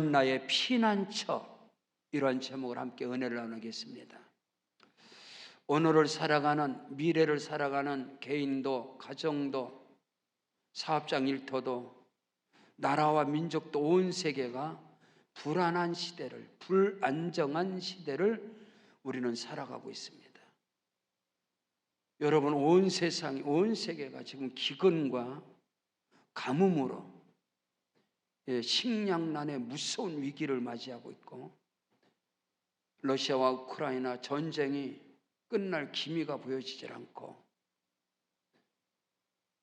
나의 피난처, 이런 제목을 함께 은혜를 나누겠습니다. 오늘을 살아가는, 미래를 살아가는 개인도, 가정도, 사업장 일터도, 나라와 민족도, 온 세계가 불안한 시대를, 불안정한 시대를 우리는 살아가고 있습니다. 여러분, 온 세상이, 온 세계가 지금 기근과 가뭄으로 식량난의 무서운 위기를 맞이하고 있고, 러시아와 우크라이나 전쟁이 끝날 기미가 보여지질 않고,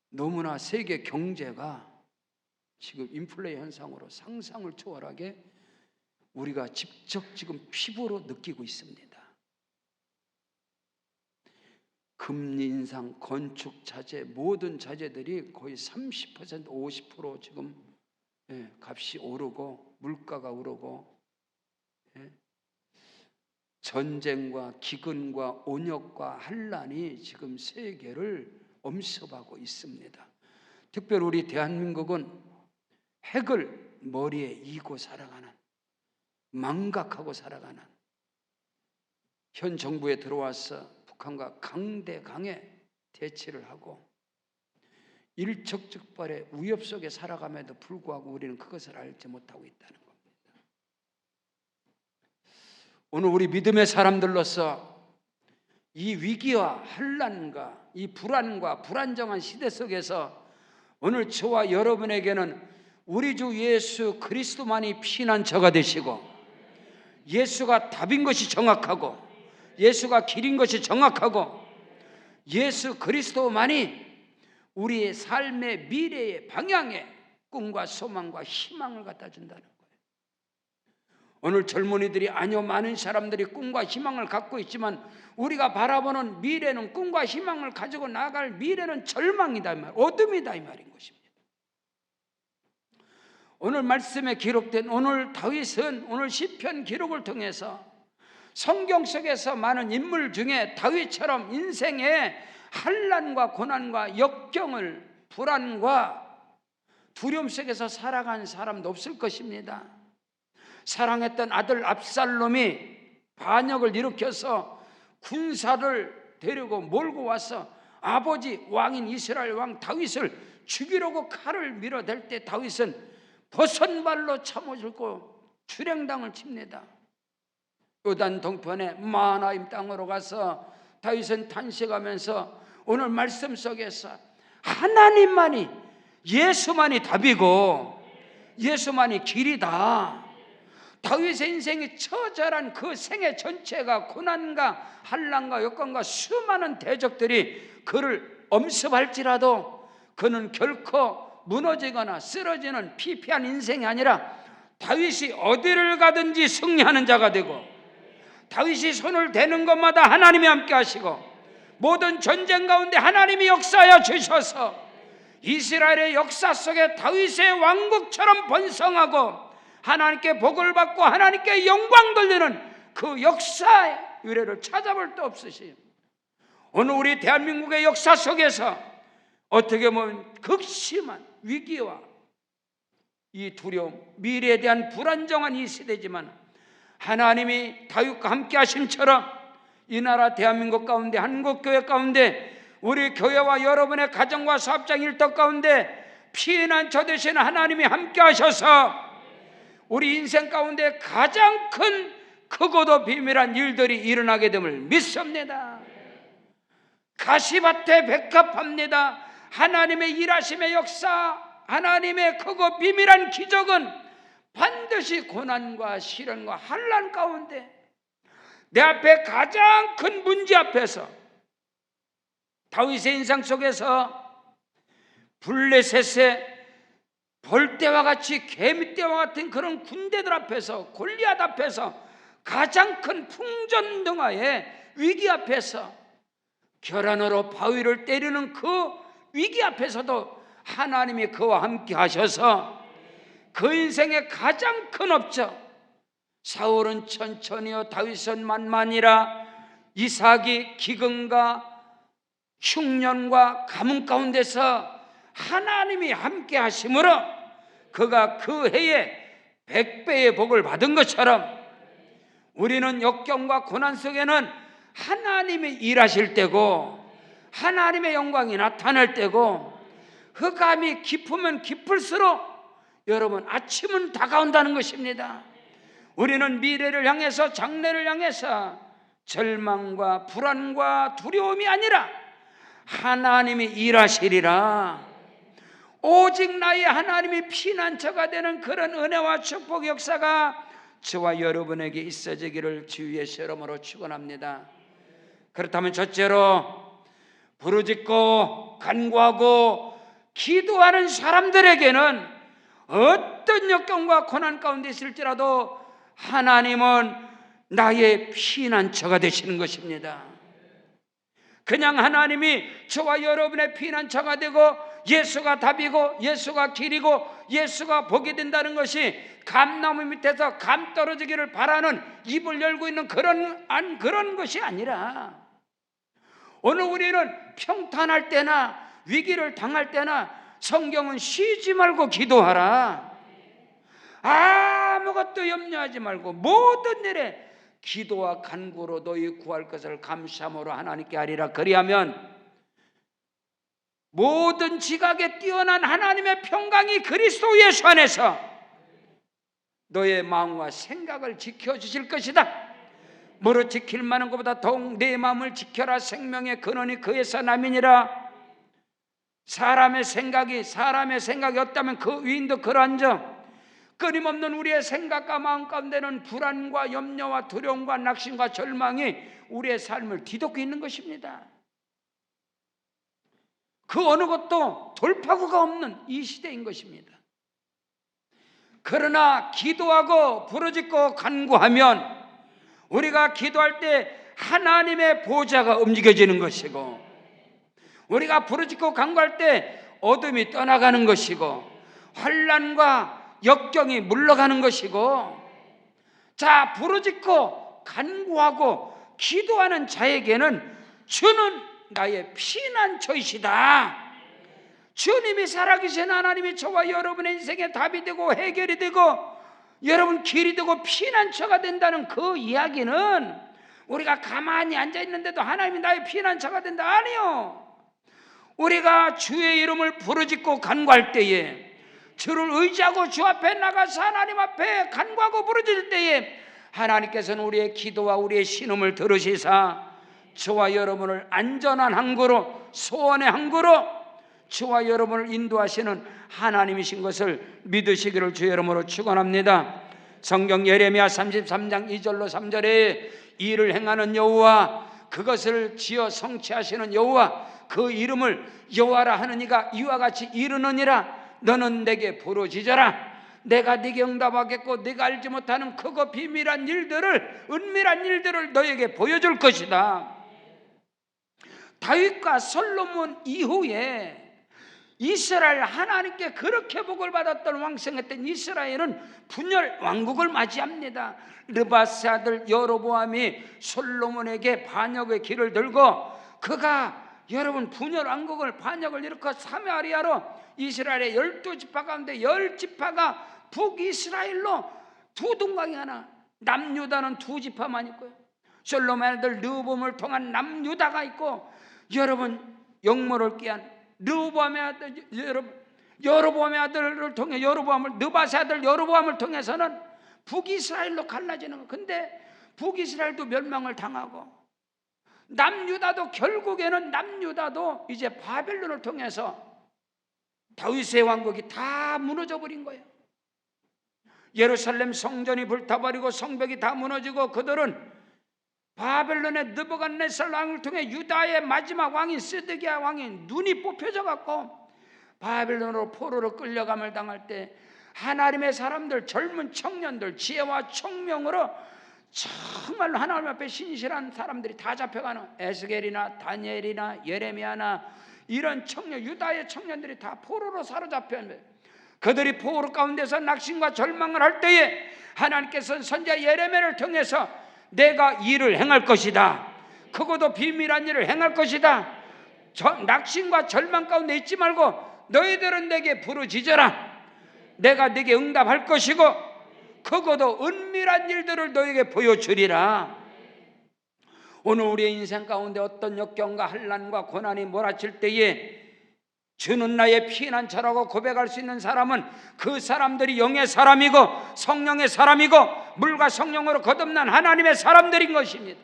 너무나 세계 경제가 지금 인플레 현상으로 상상을 초월하게 우리가 직접 지금 피부로 느끼고 있습니다. 금리 인상, 건축 자재, 모든 자재들이 거의 30%, 50% 지금 값이 오르고, 물가가 오르고, 전쟁과 기근과 온역과 환난이 지금 세계를 엄습하고 있습니다. 특별히 우리 대한민국은 핵을 머리에 이고 살아가는, 망각하고 살아가는, 현 정부에 들어와서 북한과 강대강에 대치를 하고 일촉즉발의 위협 속에 살아감에도 불구하고 우리는 그것을 알지 못하고 있다는 겁니다. 오늘 우리 믿음의 사람들로서 이 위기와 환난과 이 불안과 불안정한 시대 속에서 오늘 저와 여러분에게는 우리 주 예수 그리스도만이 피난처가 되시고, 예수가 답인 것이 정확하고, 예수가 길인 것이 정확하고, 예수 그리스도만이 우리의 삶의 미래의 방향에 꿈과 소망과 희망을 갖다 준다는 거예요. 오늘 젊은이들이, 아니요, 많은 사람들이 꿈과 희망을 갖고 있지만 우리가 바라보는 미래는, 꿈과 희망을 가지고 나아갈 미래는 절망이다, 이 말, 어둠이다, 이 말인 것입니다. 오늘 말씀에 기록된 오늘 다윗은 오늘 시편 기록을 통해서 성경 속에서 많은 인물 중에 다윗처럼 인생의 환난과 고난과 역경을, 불안과 두려움 속에서 살아간 사람도 없을 것입니다. 사랑했던 아들 압살롬이 반역을 일으켜서 군사를 데리고 몰고 와서 아버지 왕인 이스라엘 왕 다윗을 죽이려고 칼을 밀어댈 때 다윗은 버선발로 참아들고 주랭당을 칩니다. 요단 동편의 마하나임 땅으로 가서 다윗은 탄식하면서 오늘 말씀 속에서 하나님만이, 예수만이 답이고 예수만이 길이다. 다윗의 인생이 처절한 그 생애 전체가 고난과 환난과 역경과 수많은 대적들이 그를 엄습할지라도 그는 결코 무너지거나 쓰러지는 피폐한 인생이 아니라 다윗이 어디를 가든지 승리하는 자가 되고, 다윗이 손을 대는 것마다 하나님이 함께 하시고, 모든 전쟁 가운데 하나님이 역사하여 주셔서 이스라엘의 역사 속에 다윗의 왕국처럼 번성하고 하나님께 복을 받고 하나님께 영광 돌리는 그 역사의 유래를 찾아볼 데 없으시. 오늘 우리 대한민국의 역사 속에서 어떻게 보면 극심한 위기와 이 두려움, 미래에 대한 불안정한 이 시대지만 하나님이 다윗과 함께 하심처럼 이 나라 대한민국 가운데, 한국교회 가운데, 우리 교회와 여러분의 가정과 사업장 일터 가운데 피난처 되시는 하나님이 함께 하셔서 우리 인생 가운데 가장 크고도 비밀한 일들이 일어나게 됨을 믿습니다. 가시밭에 백합합니다. 하나님의 일하심의 역사, 하나님의 크고 비밀한 기적은 반드시 고난과 시련과 환난 가운데 내 앞에 가장 큰 문제 앞에서, 다윗의 인상 속에서 블레셋의 벌떼와 같이, 개미떼와 같은 그런 군대들 앞에서, 골리앗 앞에서, 가장 큰 풍전등화의 위기 앞에서, 결안으로 바위를 때리는 그 위기 앞에서도 하나님이 그와 함께 하셔서 그 인생의 가장 큰 업적, 사울은 천천히요 다윗은 만만이라, 이삭이 기근과 흉년과 가뭄 가운데서 하나님이 함께 하심으로 그가 그 해에 100배의 복을 받은 것처럼 우리는 역경과 고난 속에는 하나님이 일하실 때고 하나님의 영광이 나타날 때고 흑암이 깊으면 깊을수록 여러분 아침은 다가온다는 것입니다. 우리는 미래를 향해서 장래를 향해서 절망과 불안과 두려움이 아니라 하나님이 일하시리라, 오직 나의 하나님이 피난처가 되는 그런 은혜와 축복 역사가 저와 여러분에게 있어지기를 주의 이름으로 축원합니다. 그렇다면 첫째로 부르짖고 간구하고 기도하는 사람들에게는 어떤 역경과 고난 가운데 있을지라도 하나님은 나의 피난처가 되시는 것입니다. 그냥 하나님이 저와 여러분의 피난처가 되고 예수가 답이고 예수가 길이고 예수가 복이 된다는 것이 감나무 밑에서 감 떨어지기를 바라는 입을 열고 있는 그런 것이 아니라 오늘 우리는 평탄할 때나 위기를 당할 때나 성경은 쉬지 말고 기도하라, 아무것도 염려하지 말고 모든 일에 기도와 간구로 너희 구할 것을 감사함으로 하나님께 하리라. 그리하면 모든 지각에 뛰어난 하나님의 평강이 그리스도 예수 안에서 너의 마음과 생각을 지켜주실 것이다. 무릇 지킬 만한 것보다 더욱 내 마음을 지켜라. 생명의 근원이 그에서 남이니라. 사람의 생각이 없다면 그 위인도 그러한즉 끊임없는 우리의 생각과 마음 가운데는 불안과 염려와 두려움과 낙심과 절망이 우리의 삶을 뒤덮고 있는 것입니다. 그 어느 것도 돌파구가 없는 이 시대인 것입니다. 그러나 기도하고 부르짖고 간구하면 우리가 기도할 때 하나님의 보좌가 움직여지는 것이고, 우리가 부르짖고 간구할 때 어둠이 떠나가는 것이고, 환난과 역경이 물러가는 것이고, 자, 부르짖고 간구하고 기도하는 자에게는 주는 나의 피난처이시다. 주님이 살아계신 하나님이 저와 여러분의 인생의 답이 되고 해결이 되고 여러분 길이 되고 피난처가 된다는 그 이야기는 우리가 가만히 앉아있는데도 하나님이 나의 피난처가 된다, 아니요. 우리가 주의 이름을 부르짖고 간구할 때에, 주를 의지하고 주 앞에 나가서 하나님 앞에 간구하고 부르짖을 때에 하나님께서는 우리의 기도와 우리의 신음을 들으시사 저와 여러분을 안전한 항구로, 소원의 항구로 저와 여러분을 인도하시는 하나님이신 것을 믿으시기를 주의 이름으로 축원합니다. 성경 예레미야 33장 2절로 3절에 일을 행하는 여호와, 그것을 지어 성취하시는 여호와, 그 이름을 여호와라 하는 이가 이와 같이 이르느니라. 너는 내게 부르짖어라. 내가 네게 응답하겠고 네가 알지 못하는 크고 비밀한 일들을, 은밀한 일들을 너에게 보여줄 것이다. 다윗과 솔로몬 이후에 이스라엘, 하나님께 그렇게 복을 받았던 왕성했던 이스라엘은 분열 왕국을 맞이합니다. 르바스 아들 여로보암이 솔로몬에게 반역의 길을 들고 그가 여러분 분열 왕국을, 반역을 일으켜 사마리아로 이스라엘의 12지파 가운데 10지파가 북이스라엘로 두 동강이 하나, 남유다는 2지파만 있고요, 솔로몬의 아들 르호보암을 통한 남유다가 있고, 여러분 영모를 꾀한 르호보암의 아들 여로보암의 아들을 통해 느바세 아들 여로보암을 통해서는 북이스라엘로 갈라지는 거. 근데 북이스라엘도 멸망을 당하고 남유다도 결국에는 이제 바벨론을 통해서 다윗의 왕국이 다 무너져 버린 거예요. 예루살렘 성전이 불타버리고 성벽이 다 무너지고 그들은 바벨론의 느부갓네살 왕을 통해 유다의 마지막 왕인 스데기야 왕이 눈이 뽑혀져 갖고 바벨론으로 포로로 끌려감을 당할 때 하나님의 사람들, 젊은 청년들, 지혜와 총명으로 정말로 하나님 앞에 신실한 사람들이 다 잡혀가는, 에스겔이나 다니엘이나 예레미야나 이런 청년, 유다의 청년들이 다 포로로 사로잡혔는데, 그들이 포로 가운데서 낙심과 절망을 할 때에 하나님께서는 선지자 예레미야를 통해서 내가 일을 행할 것이다, 크고도 비밀한 일을 행할 것이다, 낙심과 절망 가운데 있지 말고 너희들은 내게 부르짖어라. 내가 네게 응답할 것이고 크고도 은밀한 일들을 너에게 보여주리라. 오늘 우리의 인생 가운데 어떤 역경과 환난과 고난이 몰아칠 때에 주는 나의 피난처라고 고백할 수 있는 사람은 그 사람들이 영의 사람이고 성령의 사람이고 물과 성령으로 거듭난 하나님의 사람들인 것입니다.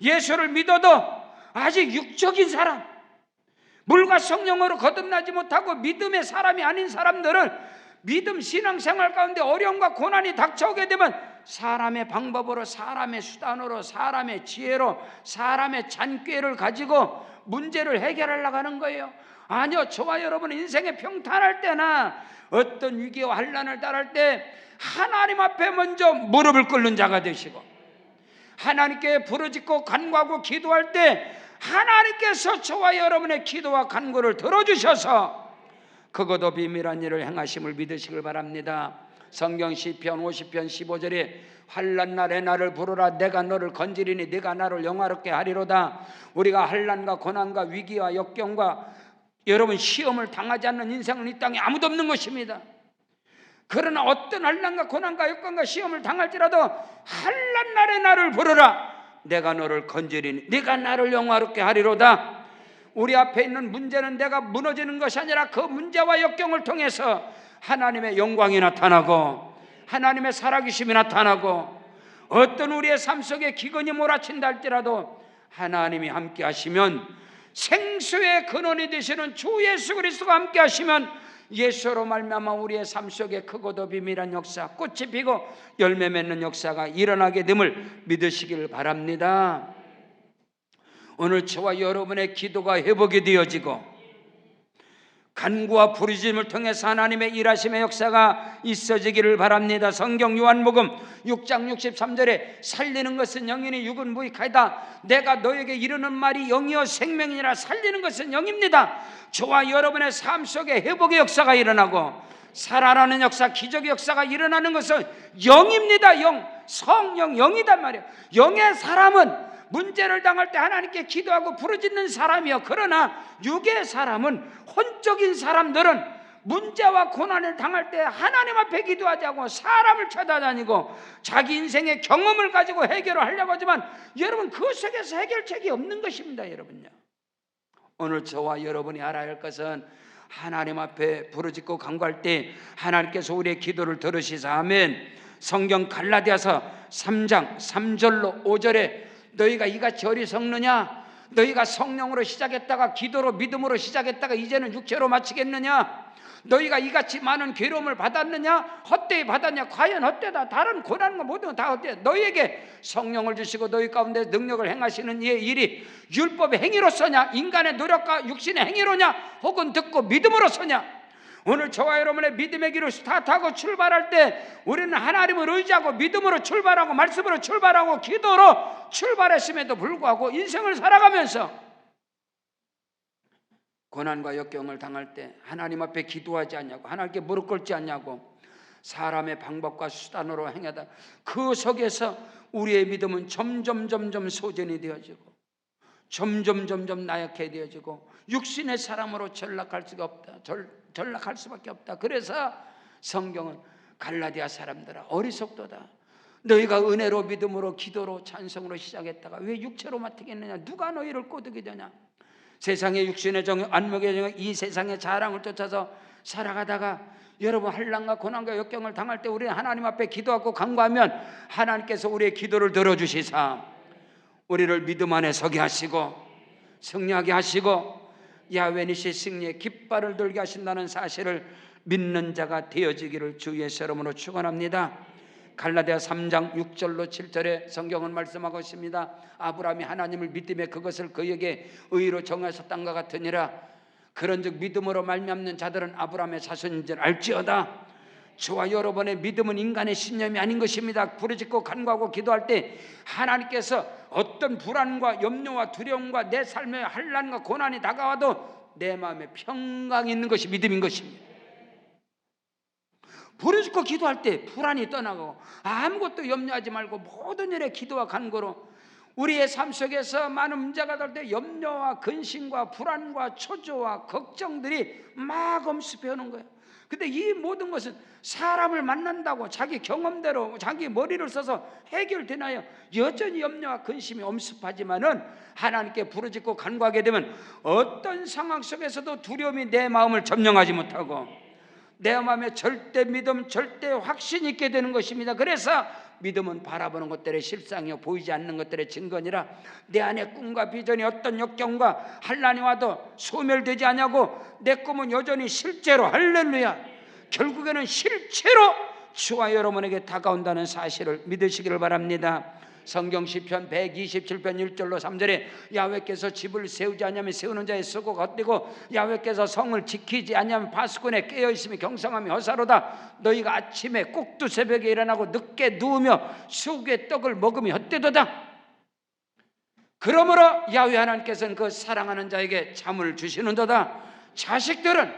예수를 믿어도 아직 육적인 사람, 물과 성령으로 거듭나지 못하고 믿음의 사람이 아닌 사람들은 믿음 신앙생활 가운데 어려움과 고난이 닥쳐오게 되면 사람의 방법으로, 사람의 수단으로, 사람의 지혜로, 사람의 잔꾀를 가지고 문제를 해결하려고 하는 거예요. 아니요, 저와 여러분 인생의 평탄할 때나 어떤 위기와 환난을 따를 때 하나님 앞에 먼저 무릎을 꿇는 자가 되시고 하나님께 부르짖고 간구하고 기도할 때 하나님께서 저와 여러분의 기도와 간구를 들어주셔서 그것도 비밀한 일을 행하심을 믿으시길 바랍니다. 성경 시편 50편 15절에 환난 날에 나를 부르라 내가 너를 건지리니 네가 나를 영화롭게 하리로다. 우리가 환난과 고난과 위기와 역경과 여러분 시험을 당하지 않는 인생은 이 땅에 아무도 없는 것입니다. 그러나 어떤 환난과 고난과 역경과 시험을 당할지라도 환난 날에 나를 부르라 내가 너를 건지리니 네가 나를 영화롭게 하리로다. 우리 앞에 있는 문제는 내가 무너지는 것이 아니라 그 문제와 역경을 통해서 하나님의 영광이 나타나고 하나님의 살아계심이 나타나고 어떤 우리의 삶 속에 기근이 몰아친다 할지라도 하나님이 함께 하시면 생수의 근원이 되시는 주 예수 그리스도가 함께 하시면 예수로 말미암아 우리의 삶 속에 크고도 비밀한 역사, 꽃이 피고 열매 맺는 역사가 일어나게 됨을 믿으시길 바랍니다. 오늘 저와 여러분의 기도가 회복이 되어지고 간구와 부르짖음을 통해서 하나님의 일하심의 역사가 있어지기를 바랍니다. 성경 요한복음 6장 63절에 살리는 것은 영이니 육은 무익하다. 내가 너에게 이르는 말이 영이요 생명이라. 살리는 것은 영입니다. 저와 여러분의 삶 속에 회복의 역사가 일어나고 살아나는 역사, 기적의 역사가 일어나는 것은 영입니다. 영, 성령, 영이단 말이에요. 영의 사람은 문제를 당할 때 하나님께 기도하고 부르짖는 사람이요. 그러나 육의 사람은 혼적인 사람들은 문제와 고난을 당할 때 하나님 앞에 기도하지 않고 사람을 찾아다니고 자기 인생의 경험을 가지고 해결을 하려고 하지만 여러분 그 속에서 해결책이 없는 것입니다. 여러분요. 오늘 저와 여러분이 알아야 할 것은 하나님 앞에 부르짖고 간구할 때 하나님께서 우리의 기도를 들으시사. 아멘. 성경 갈라디아서 3장 3절로 5절에 너희가 이같이 어리석느냐? 너희가 성령으로 시작했다가 기도로 믿음으로 시작했다가 이제는 육체로 마치겠느냐? 너희가 이같이 많은 괴로움을 받았느냐? 헛되이 받았냐? 과연 헛되다. 다른 고난과 모든 건 다 헛되다. 너희에게 성령을 주시고 너희 가운데 능력을 행하시는 이의 일이 율법의 행위로서냐? 인간의 노력과 육신의 행위로냐? 혹은 듣고 믿음으로서냐? 오늘 저와 여러분의 믿음의 길을 스타트하고 출발할 때 우리는 하나님을 의지하고 믿음으로 출발하고 말씀으로 출발하고 기도로 출발했음에도 불구하고 인생을 살아가면서 고난과 역경을 당할 때 하나님 앞에 기도하지 않냐고, 하나님께 무릎 꿇지 않냐고, 사람의 방법과 수단으로 행하다 그 속에서 우리의 믿음은 점점 소전이 되어지고 점점 나약해 되어지고 육신의 사람으로 전락할 수가 없다. 전락할 수밖에 없다. 그래서 성경은 갈라디아 사람들아 어리석도다. 너희가 은혜로 믿음으로 기도로 찬송으로 시작했다가 왜 육체로 맡기겠느냐? 누가 너희를 꼬드게 되냐? 세상의 육신의 정, 안목의 정, 이 세상의 자랑을 쫓아서 살아가다가 여러분 환난과 고난과 역경을 당할 때 우리는 하나님 앞에 기도하고 간구하면 하나님께서 우리의 기도를 들어주시사 우리를 믿음 안에 서게 하시고 승리하게 하시고 야훼 니시 승리의 깃발을 들게 하신다는 사실을 믿는 자가 되어지기를 주 예수 이름으로 축원합니다. 갈라디아 3장 6절로 7절에 성경은 말씀하고 있습니다. 아브라함이 하나님을 믿음에 그것을 그에게 의로 정하셨단과 같으니라. 그런즉 믿음으로 말미암는 자들은 아브라함의 자손인 줄 알지어다. 저와 여러분의 믿음은 인간의 신념이 아닌 것입니다. 부르짖고 간구하고 기도할 때 하나님께서 어떤 불안과 염려와 두려움과 내 삶의 환난과 고난이 다가와도 내 마음에 평강이 있는 것이 믿음인 것입니다. 부르짖고 기도할 때 불안이 떠나고 아무것도 염려하지 말고 모든 일에 기도와 간구로 우리의 삶 속에서 많은 문제가 될 때 염려와 근심과 불안과 초조와 걱정들이 막 엄습해 오는 거예요. 근데 이 모든 것은 사람을 만난다고 자기 경험대로 자기 머리를 써서 해결되나요? 여전히 염려와 근심이 엄습하지만은 하나님께 부르짖고 간구하게 되면 어떤 상황 속에서도 두려움이 내 마음을 점령하지 못하고 내 마음에 절대 믿음, 절대 확신 있게 되는 것입니다. 그래서 믿음은 바라보는 것들의 실상이요 보이지 않는 것들의 증거니라. 내 안에 꿈과 비전이 어떤 역경과 환난이 와도 소멸되지 않냐고 내 꿈은 여전히 실제로, 할렐루야, 결국에는 실체로 주와 여러분에게 다가온다는 사실을 믿으시기를 바랍니다. 성경 시편 127편 1절로 3절에 야훼께서 집을 세우지 않으면 세우는 자의 수고가 헛되고 야훼께서 성을 지키지 않으면 파수꾼에 깨어있으며 경성함이 허사로다. 너희가 아침에 꼭두 새벽에 일어나고 늦게 누우며 수국의 떡을 먹으며 헛되도다. 그러므로 야훼 하나님께서는 그 사랑하는 자에게 잠을 주시는도다. 자식들은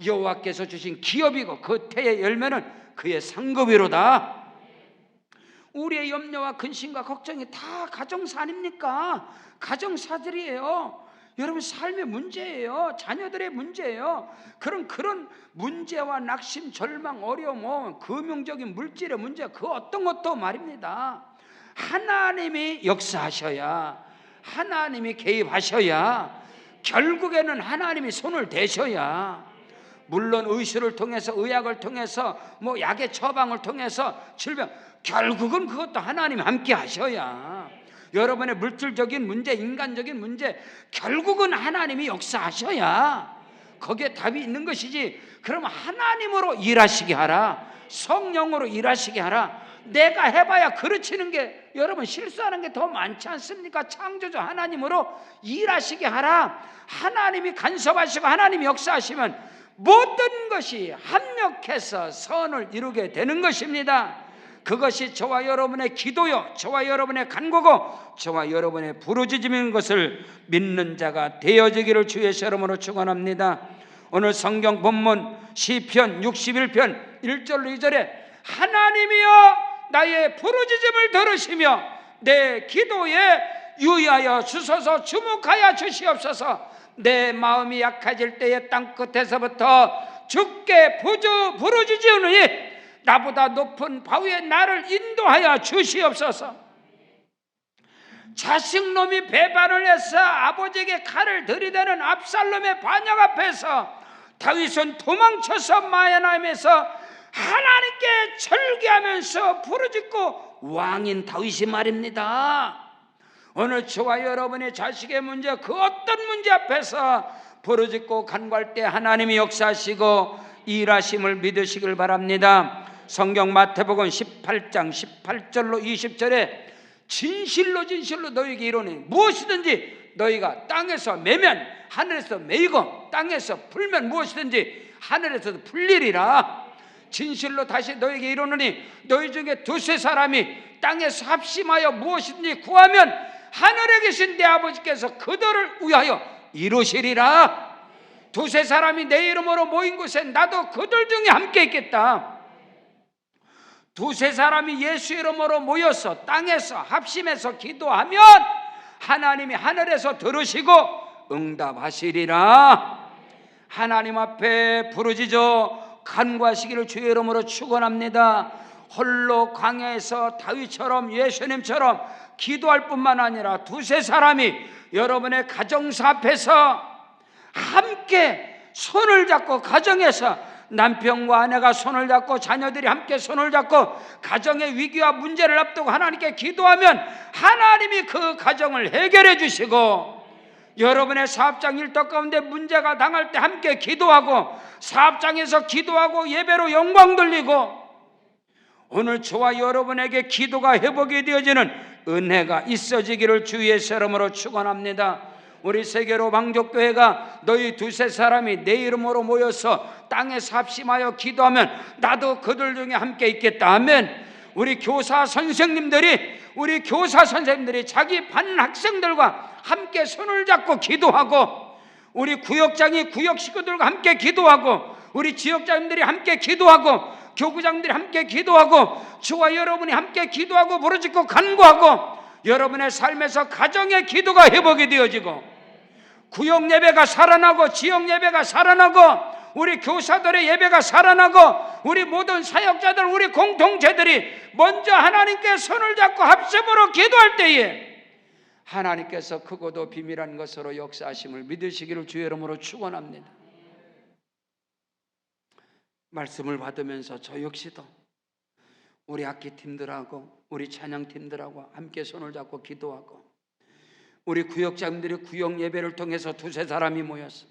여호와께서 주신 기업이고 그 태의 열매는 그의 상급이로다. 우리의 염려와 근심과 걱정이 다 가정사 아닙니까? 가정사들이에요. 여러분 삶의 문제예요. 자녀들의 문제예요. 그런 문제와 낙심, 절망, 어려움, 금융적인 물질의 문제, 그 어떤 것도 말입니다. 하나님이 역사하셔야, 하나님이 개입하셔야, 결국에는 하나님이 손을 대셔야, 물론 의술을 통해서, 의학을 통해서, 약의 처방을 통해서 질병, 결국은 그것도 하나님 함께 하셔야, 여러분의 물질적인 문제, 인간적인 문제, 결국은 하나님이 역사하셔야 거기에 답이 있는 것이지. 그러면 하나님으로 일하시게 하라, 성령으로 일하시게 하라. 내가 해봐야 그르치는 게, 여러분 실수하는 게 더 많지 않습니까? 창조주 하나님으로 일하시게 하라. 하나님이 간섭하시고 하나님이 역사하시면 모든 것이 합력해서 선을 이루게 되는 것입니다. 그것이 저와 여러분의 기도요, 저와 여러분의 간구고 저와 여러분의 부르짖음인 것을 믿는 자가 되어지기를 주의 이름으로 축원합니다. 오늘 성경 본문 시편 61편 1절로 2절에 하나님이여 나의 부르짖음을 들으시며 내 기도에 유의하여 주소서, 주목하여 주시옵소서. 내 마음이 약해질 때에 땅끝에서부터 주께 부르짖으니 나보다 높은 바위에 나를 인도하여 주시옵소서. 자식놈이 배반을 해서 아버지에게 칼을 들이대는 압살롬의 반역 앞에서 다윗은 도망쳐서 마야나임에서 하나님께 절기하면서 부르짖고 왕인 다윗이 말입니다. 오늘 저와 여러분의 자식의 문제, 그 어떤 문제 앞에서 부르짖고 간구할 때 하나님이 역사하시고 일하심을 믿으시길 바랍니다. 성경 마태복음 18장 18절로 20절에 진실로 너희에게 이르노니 무엇이든지 너희가 땅에서 매면 하늘에서 매이고 땅에서 풀면 무엇이든지 하늘에서도 풀리리라. 진실로 다시 너희에게 이르노니 너희 중에 두세 사람이 땅에서 합심하여 무엇이든지 구하면 하늘에 계신 내 아버지께서 그들을 위하여 이루시리라. 두세 사람이 내 이름으로 모인 곳에 나도 그들 중에 함께 있겠다. 두세 사람이 예수 이름으로 모여서 땅에서 합심해서 기도하면 하나님이 하늘에서 들으시고 응답하시리라. 하나님 앞에 부르짖어 간구하시기를 주의 이름으로 축원합니다. 홀로 광야에서 다윗처럼 예수님처럼 기도할 뿐만 아니라 두세 사람이 여러분의 가정사 앞에서 함께 손을 잡고, 가정에서 남편과 아내가 손을 잡고 자녀들이 함께 손을 잡고 가정의 위기와 문제를 앞두고 하나님께 기도하면 하나님이 그 가정을 해결해 주시고, 여러분의 사업장 일터 가운데 문제가 당할 때 함께 기도하고 사업장에서 기도하고 예배로 영광 돌리고, 오늘 저와 여러분에게 기도가 회복이 되어지는 은혜가 있어지기를 주의 이름으로 축원합니다. 우리 세계로 방족교회가 너희 두세 사람이 내 이름으로 모여서 땅에서 합심하여 기도하면 나도 그들 중에 함께 있겠다 하면, 우리 교사 선생님들이 자기 반 학생들과 함께 손을 잡고 기도하고, 우리 구역장이 구역 식구들과 함께 기도하고, 우리 지역장님들이 함께 기도하고, 교구장들이 함께 기도하고, 저와 여러분이 함께 기도하고 부르짖고 간구하고, 여러분의 삶에서 가정의 기도가 회복이 되어지고, 구역 예배가 살아나고 지역 예배가 살아나고, 우리 교사들의 예배가 살아나고 우리 모든 사역자들, 우리 공동체들이 먼저 하나님께 손을 잡고 합심으로 기도할 때에 하나님께서 크고도 비밀한 것으로 역사하심을 믿으시기를 주의 이름으로 축원합니다. 말씀을 받으면서 저 역시도 우리 악기팀들하고 우리 찬양팀들하고 함께 손을 잡고 기도하고, 우리 구역장들이 구역 예배를 통해서 두세 사람이 모였어.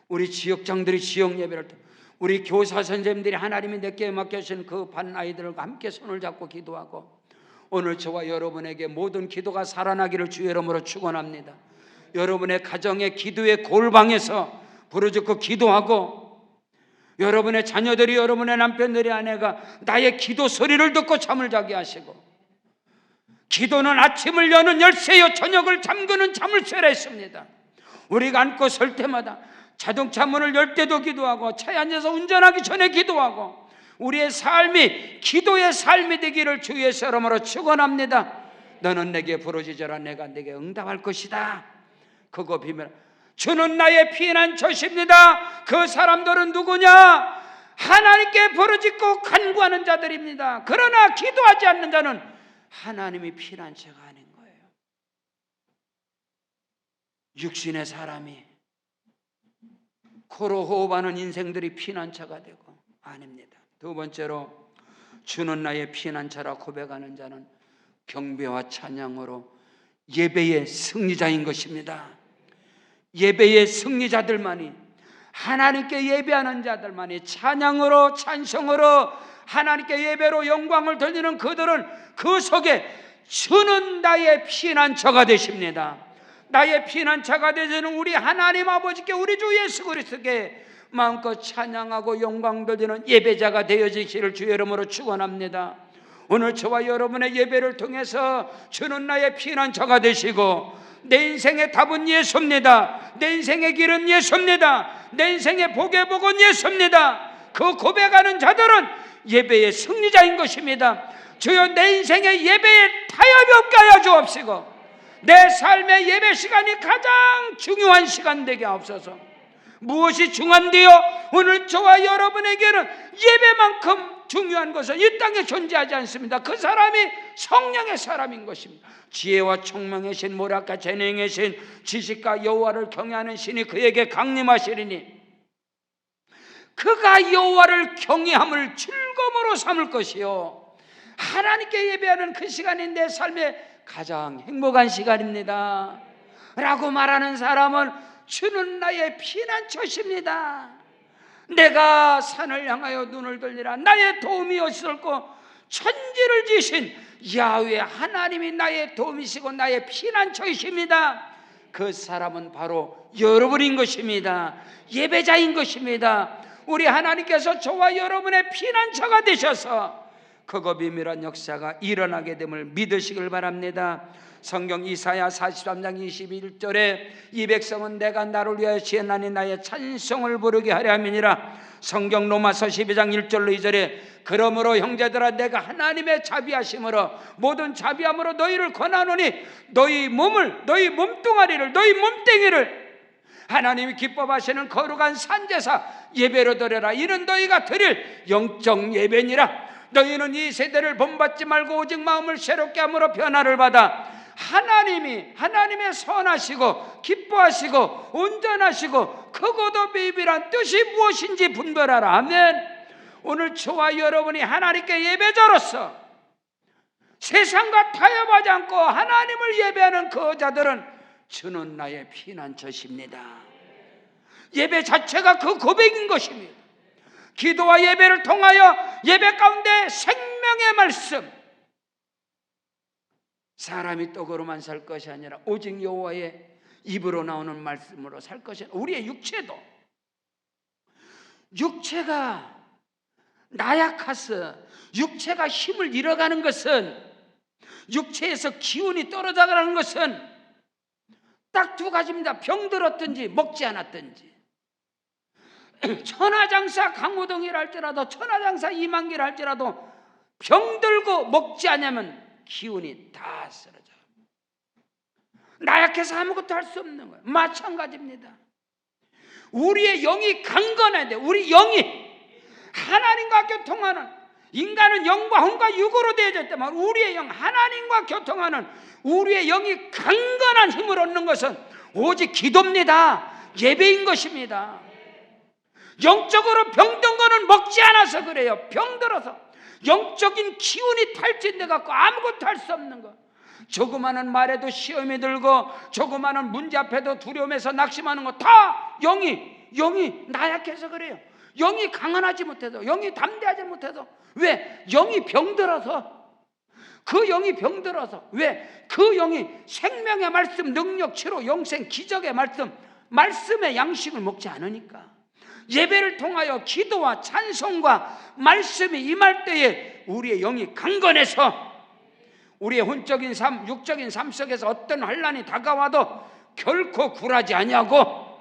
우리 지역장들이 지역 예배를 통해, 우리 교사 선생님들이 하나님이 내게 맡겨주신 그 반 아이들과 함께 손을 잡고 기도하고, 오늘 저와 여러분에게 모든 기도가 살아나기를 주의 이름으로 축원합니다. 여러분의 가정의 기도의 골방에서 부르짖고 기도하고, 여러분의 자녀들이, 여러분의 남편들이, 아내가 나의 기도 소리를 듣고 잠을 자게 하시고, 기도는 아침을 여는 열쇠요 저녁을 잠그는 자물쇠라 했습니다. 우리가 앉고 설 때마다, 자동차 문을 열 때도 기도하고, 차에 앉아서 운전하기 전에 기도하고, 우리의 삶이 기도의 삶이 되기를 주의 이름으로 축원합니다. 너는 내게 부르짖어라 내가 내게 응답할 것이다. 그거 비밀. 주는 나의 피난처십니다. 그 사람들은 누구냐? 하나님께 부르짖고 간구하는 자들입니다. 그러나 기도하지 않는 자는 하나님이 피난처가 아닌 거예요. 육신의 사람이 코로 호흡하는 인생들이 피난처가 되고 아닙니다. 두 번째로, 주는 나의 피난처라 고백하는 자는 경배와 찬양으로 예배의 승리자인 것입니다. 예배의 승리자들만이, 하나님께 예배하는 자들만이 찬양으로 찬송으로 하나님께 예배로 영광을 돌리는 그들은 그 속에 주는 나의 피난처가 되십니다. 나의 피난처가 되시는 우리 하나님 아버지께, 우리 주 예수 그리스도께 마음껏 찬양하고 영광 돌리는 예배자가 되어지기를 주의 이름으로 축원합니다. 오늘 저와 여러분의 예배를 통해서 주는 나의 피난처가 되시고, 내 인생의 답은 예수입니다. 내 인생의 길은 예수입니다. 내 인생의 복의 복은 예수입니다. 그 고백하는 자들은 예배의 승리자인 것입니다. 주여, 내 인생의 예배에 타협이 없게 하여 주옵시고, 내 삶의 예배 시간이 가장 중요한 시간 되게 하옵소서. 무엇이 중요한데요? 오늘 저와 여러분에게는 예배만큼 중요한 것은 이 땅에 존재하지 않습니다. 그 사람이 성령의 사람인 것입니다. 지혜와 총명의 신, 모략과 재능의 신, 지식과 여호와를 경외하는 신이 그에게 강림하시리니 그가 여호와를 경외함을 즐거움으로 삼을 것이요, 하나님께 예배하는 그 시간이 내 삶의 가장 행복한 시간입니다 라고 말하는 사람은 주는 나의 피난처십니다. 내가 산을 향하여 눈을 돌리라 나의 도움이 어디서올꼬? 천지를 지으신 야훼 하나님이 나의 도움이시고 나의 피난처이십니다. 그 사람은 바로 여러분인 것입니다. 예배자인 것입니다. 우리 하나님께서 저와 여러분의 피난처가 되셔서 그거 비밀한 역사가 일어나게 됨을 믿으시길 바랍니다. 성경 이사야 43장 21절에 이 백성은 내가 나를 위하여 지었나니 나의 찬송을 부르게 하려 함이니라. 성경 로마서 12장 1절로 2절에 그러므로 형제들아 내가 하나님의 자비하심으로 모든 자비함으로 너희를 권하노니 너희 몸을, 너희 몸뚱아리를, 너희 몸뚱이를 하나님이 기뻐하시는 거룩한 산제사 예배로 드려라. 이는 너희가 드릴 영적 예배니라. 너희는 이 세대를 본받지 말고 오직 마음을 새롭게 함으로 변화를 받아 하나님의 선하시고 기뻐하시고 온전하시고 크고도 비밀한 뜻이 무엇인지 분별하라. 아멘. 오늘 저와 여러분이 하나님께 예배자로서 세상과 타협하지 않고 하나님을 예배하는 그 자들은 주는 나의 피난처십니다. 예배 자체가 그 고백인 것입니다. 기도와 예배를 통하여 예배 가운데 생명의 말씀, 사람이 떡으로만 살 것이 아니라 오직 여호와의 입으로 나오는 말씀으로 살 것이 아니라 우리의 육체가 나약해서 육체가 힘을 잃어가는 것은, 육체에서 기운이 떨어져가는 것은 딱 두 가지입니다. 병들었든지 먹지 않았든지. 천하장사 강호동이라 할지라도, 천하장사 이만기라 할지라도 병들고 먹지 않으면 기운이 다 쓰러져. 나약해서 아무것도 할 수 없는 거예요. 마찬가지입니다. 우리의 영이 강건해야 돼. 우리 영이 하나님과 교통하는, 인간은 영과 혼과 육으로 되어졌다만 우리의 영, 하나님과 교통하는 우리의 영이 강건한 힘을 얻는 것은 오직 기도입니다. 예배인 것입니다. 영적으로 병든 거는 먹지 않아서 그래요. 병들어서 영적인 기운이 탈진돼 갖고 아무것도 할 수 없는 거. 조그마한 말에도 시험이 들고 조그마한 문제 앞에도 두려움에서 낙심하는 거 다 영이 나약해서 그래요. 영이 강건하지 못해서, 영이 담대하지 못해서. 왜? 영이 병들어서. 그 영이 병들어서. 왜? 그 영이 생명의 말씀, 능력, 치료, 영생, 기적의 말씀, 말씀의 양식을 먹지 않으니까. 예배를 통하여 기도와 찬송과 말씀이 임할 때에 우리의 영이 강건해서 우리의 혼적인 삶, 육적인 삶 속에서 어떤 환난이 다가와도 결코 굴하지 아니하고,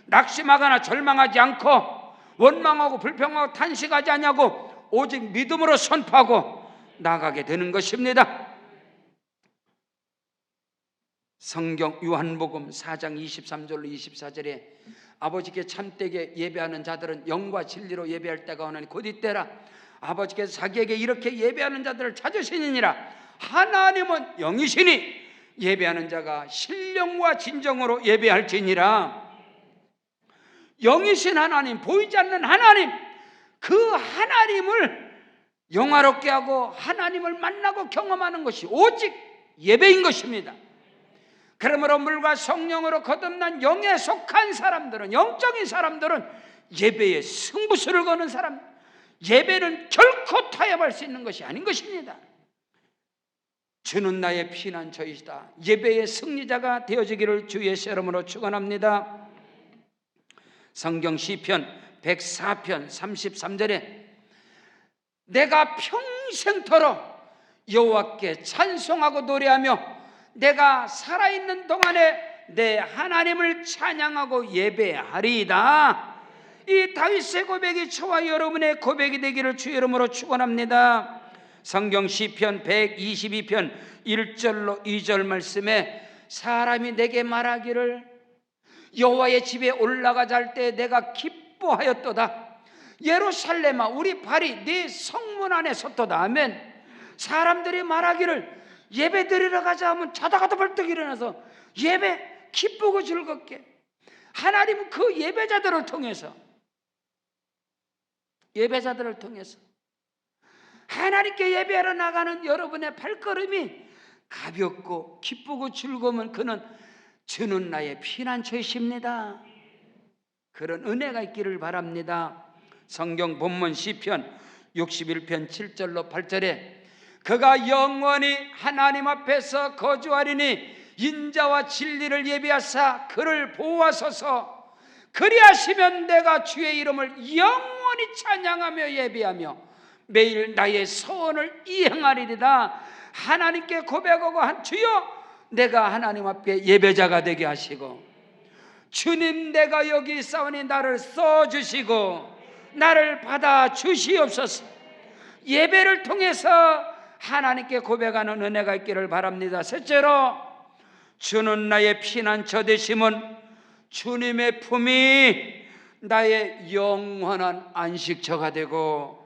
낙심하거나 절망하지 않고, 원망하고 불평하고 탄식하지 아니하고 오직 믿음으로 선포하고 나가게 되는 것입니다. 성경 요한복음 4장 23절로 24절에 아버지께 참되게 예배하는 자들은 영과 진리로 예배할 때가 오나니 곧 이때라. 아버지께서 자기에게 이렇게 예배하는 자들을 찾으시느니라. 하나님은 영이시니 예배하는 자가 신령과 진정으로 예배할지니라. 영이신 하나님, 보이지 않는 하나님, 그 하나님을 영화롭게 하고 하나님을 만나고 경험하는 것이 오직 예배인 것입니다. 그러므로 물과 성령으로 거듭난 영에 속한 사람들은, 영적인 사람들은 예배에 승부수를 거는 사람, 예배는 결코 타협할 수 있는 것이 아닌 것입니다. 주는 나의 피난처이시다. 예배의 승리자가 되어지기를 주의 이름으로 축원합니다. 성경 시편 104편 33절에 내가 평생토록 여호와께 찬송하고 노래하며 내가 살아있는 동안에 내 하나님을 찬양하고 예배하리이다. 이 다윗의 고백이 저와 여러분의 고백이 되기를 주의 이름으로 축원합니다. 성경 시편 122편 1절로 2절 말씀에 사람이 내게 말하기를 여호와의 집에 올라가자 할 때 내가 기뻐하였도다. 예루살렘아 우리 발이 네 성문 안에 섰도다. 아멘. 사람들이 말하기를 예배 드리러 가자 하면 자다가도 벌떡 일어나서 예배 기쁘고 즐겁게, 하나님은 그 예배자들을 통해서 하나님께 예배하러 나가는 여러분의 발걸음이 가볍고 기쁘고 즐거우면 그는 주는 나의 피난처이십니다. 그런 은혜가 있기를 바랍니다. 성경 본문 시편 61편 7절로 8절에 그가 영원히 하나님 앞에서 거주하리니 인자와 진리를 예비하사 그를 보호하소서. 그리하시면 내가 주의 이름을 영원히 찬양하며 예배하며 매일 나의 소원을 이행하리이다. 하나님께 고백하고 한 주여 내가 하나님 앞에 예배자가 되게 하시고, 주님 내가 여기 있사오니 나를 써주시고 나를 받아 주시옵소서. 예배를 통해서 하나님께 고백하는 은혜가 있기를 바랍니다. 셋째로, 주는 나의 피난처 되심은 주님의 품이 나의 영원한 안식처가 되고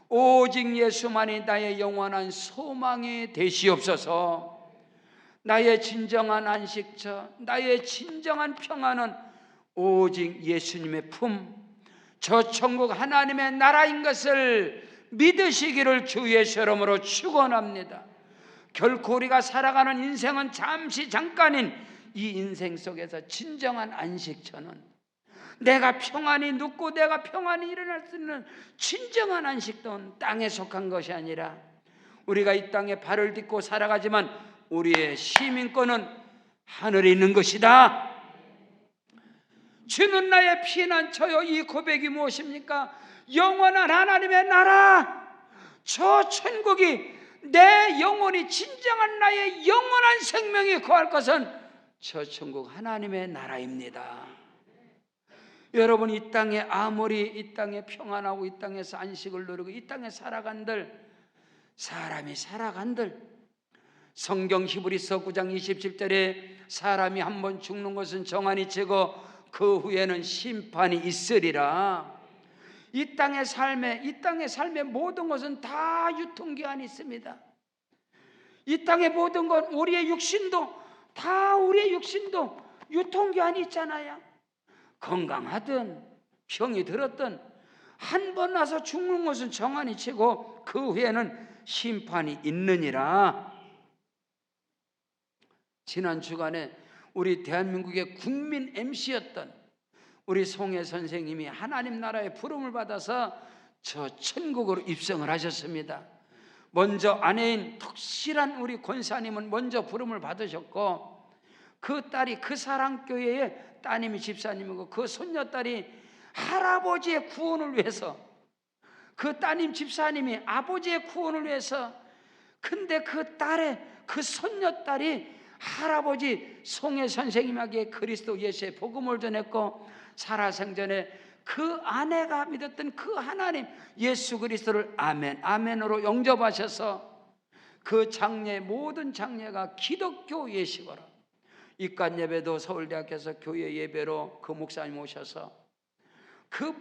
오직 예수만이 나의 영원한 소망이 되시옵소서. 나의 진정한 안식처, 나의 진정한 평안은 오직 예수님의 품, 저 천국 하나님의 나라인 것을 믿으시기를 주 예수 이름으로 축원합니다. 결코 우리가 살아가는 인생은 잠시 잠깐인 이 인생 속에서 진정한 안식처는 내가 평안히 눕고 내가 평안히 일어날 수 있는 진정한 안식도 땅에 속한 것이 아니라 우리가 이 땅에 발을 딛고 살아가지만 우리의 시민권은 하늘에 있는 것이다. 주는 나의 피난처요. 이 고백이 무엇입니까? 영원한 하나님의 나라, 저 천국이 내 영혼이 진정한 나의 영원한 생명이 거할 것은 저 천국 하나님의 나라입니다. 여러분, 이 땅에 아무리 이 땅에 평안하고 이 땅에서 안식을 누리고 이 땅에 살아간들, 사람이 살아간들, 성경 히브리서 9장 27절에 사람이 한번 죽는 것은 정한이 치고 그 후에는 심판이 있으리라. 이 땅의 삶의 모든 것은 다 유통기한이 있습니다. 이 땅의 모든 것, 우리의 육신도 유통기한이 있잖아요. 건강하든 병이 들었든 한 번 와서 죽는 것은 정한이 치고 그 후에는 심판이 있느니라. 지난 주간에 우리 대한민국의 국민 MC였던 우리 송혜 선생님이 하나님 나라의 부름을 받아서 저 천국으로 입성을 하셨습니다. 먼저 아내인 덕실한 우리 권사님은 먼저 부름을 받으셨고, 그 딸이 그 사랑교회의 따님이 집사님이고 그 손녀딸이 할아버지의 구원을 위해서, 그 따님 집사님이 아버지의 구원을 위해서, 근데 그 손녀딸이 할아버지 송혜 선생님에게 그리스도 예수의 복음을 전했고, 살아생전에 그 아내가 믿었던 그 하나님 예수 그리스도를 아멘 아멘으로 영접하셔서 그 장례, 모든 장례가 기독교 예식으로, 입관 예배도 서울대학교에서 교회 예배로 그 목사님 오셔서 그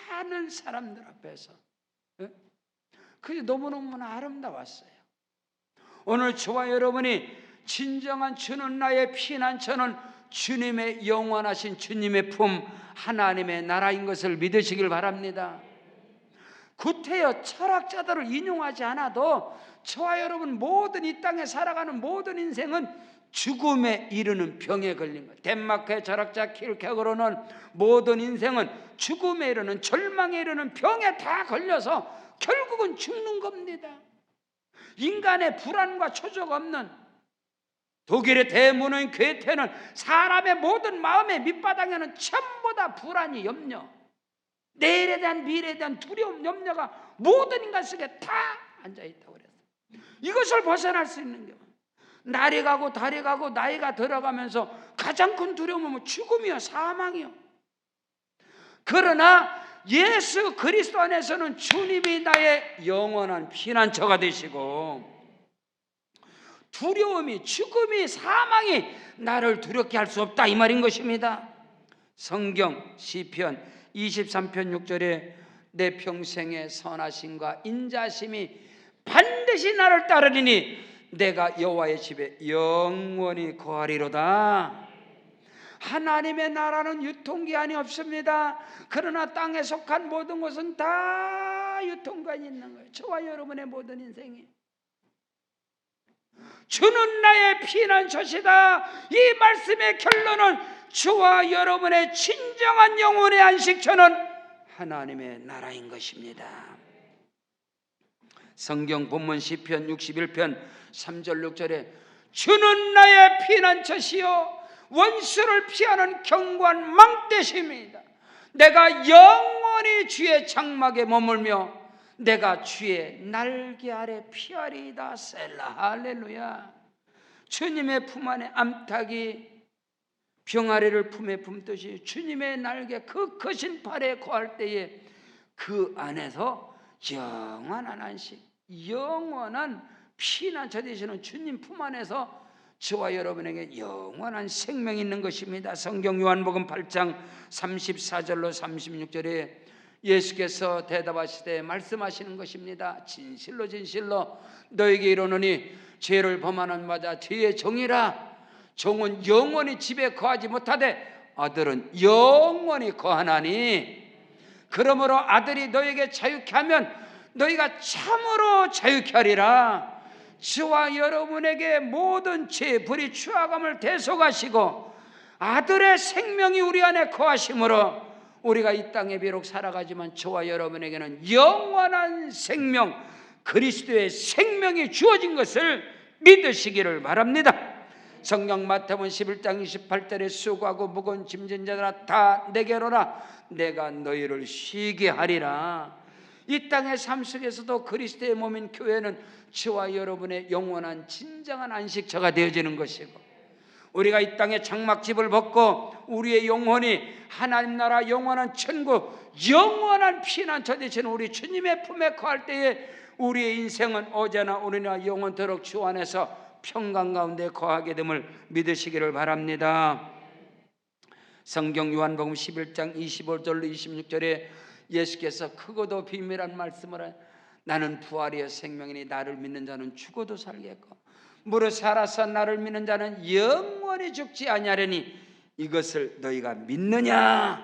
많은 사람들 앞에서, 그게 너무너무나 아름다웠어요. 오늘 저와 여러분이 진정한 주는 나의 피난처는 주님의 영원하신 주님의 품 하나님의 나라인 것을 믿으시길 바랍니다. 구태여 철학자들을 인용하지 않아도 저와 여러분 모든 이 땅에 살아가는 모든 인생은 죽음에 이르는 병에 걸린 것. 덴마크의 철학자 킬케거로는 모든 인생은 죽음에 이르는, 절망에 이르는 병에 다 걸려서 결국은 죽는 겁니다. 인간의 불안과 초적 없는, 독일의 대문호인 괴테는 사람의 모든 마음의 밑바닥에는 전부 다 불안이, 염려, 내일에 대한, 미래에 대한 두려움, 염려가 모든 인간 속에 다 앉아있다고 그랬어요. 이것을 벗어날 수 있는 게 날이 가고 달이 가고 나이가 들어가면서 가장 큰 두려움은 죽음이요, 사망이요. 그러나 예수 그리스도 안에서는 주님이 나의 영원한 피난처가 되시고, 두려움이, 죽음이, 사망이 나를 두렵게 할 수 없다, 이 말인 것입니다. 성경 시편 23편 6절에 내 평생의 선하심과 인자심이 반드시 나를 따르리니 내가 여호와의 집에 영원히 거하리로다. 하나님의 나라는 유통기한이 없습니다. 그러나 땅에 속한 모든 것은 다 유통기한이 있는 거예요. 저와 여러분의 모든 인생이. 주는 나의 피난처시다. 이 말씀의 결론은 주와 여러분의 진정한 영혼의 안식처는 하나님의 나라인 것입니다. 성경 본문 시편 61편 3절 6절에 주는 나의 피난처시요 원수를 피하는 견고한 망대심이다. 내가 영원히 주의 장막에 머물며 내가 주의 날개 아래 피하리이다. 셀라. 할렐루야. 주님의 품 안에 암탉이 병아리를 품에 품듯이 주님의 날개 그 크신 팔에 거할 때에 그 안에서 영원한 안식, 영원한 피난처 되시는 주님 품 안에서 저와 여러분에게 영원한 생명이 있는 것입니다. 성경 요한복음 8장 34절로 36절에 예수께서 대답하시되 말씀하시는 것입니다. 진실로 진실로 너에게 이르노니 죄를 범하는 마다 죄의 종이라. 종은 영원히 집에 거하지 못하되 아들은 영원히 거하나니. 그러므로 아들이 너에게 자유케 하면 너희가 참으로 자유케 하리라. 저와 여러분에게 모든 죄, 불의, 추악함을 대속하시고 아들의 생명이 우리 안에 거하심으로 우리가 이 땅에 비록 살아가지만 저와 여러분에게는 영원한 생명, 그리스도의 생명이 주어진 것을 믿으시기를 바랍니다. 성경 마태복음 11장 28절에 수고하고 무거운 짐진 자들아 다 내게로 오라. 내가 너희를 쉬게 하리라. 이 땅의 삶 속에서도 그리스도의 몸인 교회는 저와 여러분의 영원한 진정한 안식처가 되어지는 것이고, 우리가 이 땅에 장막집을 벗고 우리의 영혼이 하나님 나라 영원한 천국, 영원한 피난처 되시는 우리 주님의 품에 거할 때에 우리의 인생은 어제나 오늘이나 영원토록 주 안에서 평강 가운데 거하게 됨을 믿으시기를 바랍니다. 성경 요한복음 11장 25절로 26절에 예수께서 크고도 비밀한 말씀을 하여 나는 부활이여 생명이니 나를 믿는 자는 죽어도 살겠고 무릇 살아서 나를 믿는 자는 영원히 죽지 아니하리니 이것을 너희가 믿느냐?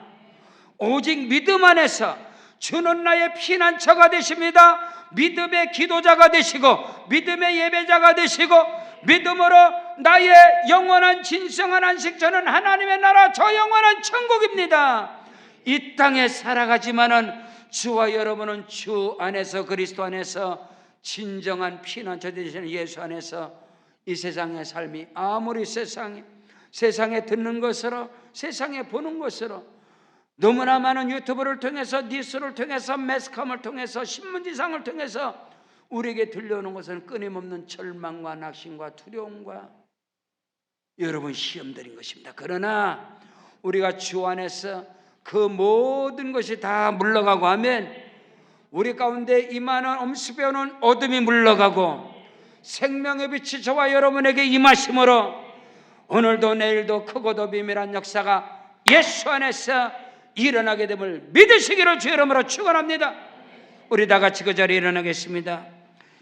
오직 믿음 안에서 주는 나의 피난처가 되십니다. 믿음의 기도자가 되시고 믿음의 예배자가 되시고 믿음으로 나의 영원한 진정한 안식 저는 하나님의 나라 저 영원한 천국입니다. 이 땅에 살아가지만은 주와 여러분은 주 안에서 그리스도 안에서 진정한 피난처 되시는 예수 안에서 이 세상의 삶이 아무리 세상에 듣는 것으로 세상에 보는 것으로 너무나 많은 유튜브를 통해서 뉴스를 통해서 매스컴을 통해서 신문지상을 통해서 우리에게 들려오는 것은 끊임없는 절망과 낙심과 두려움과 여러분 시험들인 것입니다. 그러나 우리가 주 안에서 그 모든 것이 다 물러가고 하면 우리 가운데 임하는 엄습해오는 어둠이 물러가고 생명의 빛이 저와 여러분에게 임하심으로 오늘도 내일도 크고도 비밀한 역사가 예수 안에서 일어나게 됨을 믿으시기를 주 이름으로 축원합니다. 우리 다 같이 그 자리에 일어나겠습니다.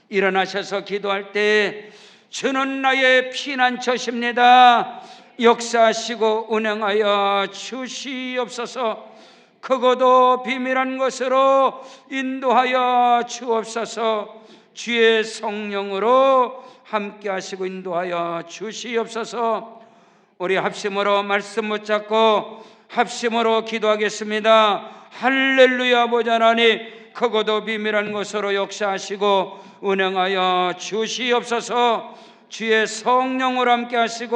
일어나셔서 기도할 때 주는 나의 피난처십니다. 역사하시고 운행하여 주시옵소서. 크고도 비밀한 것으로 인도하여 주옵소서. 주의 성령으로 함께 하시고 인도하여 주시옵소서. 우리 합심으로 말씀 붙잡고 합심으로 기도하겠습니다. 할렐루야. 아버지 하나님, 크고도 비밀한 것으로 역사하시고 운행하여 주시옵소서. 주의 성령으로 함께 하시고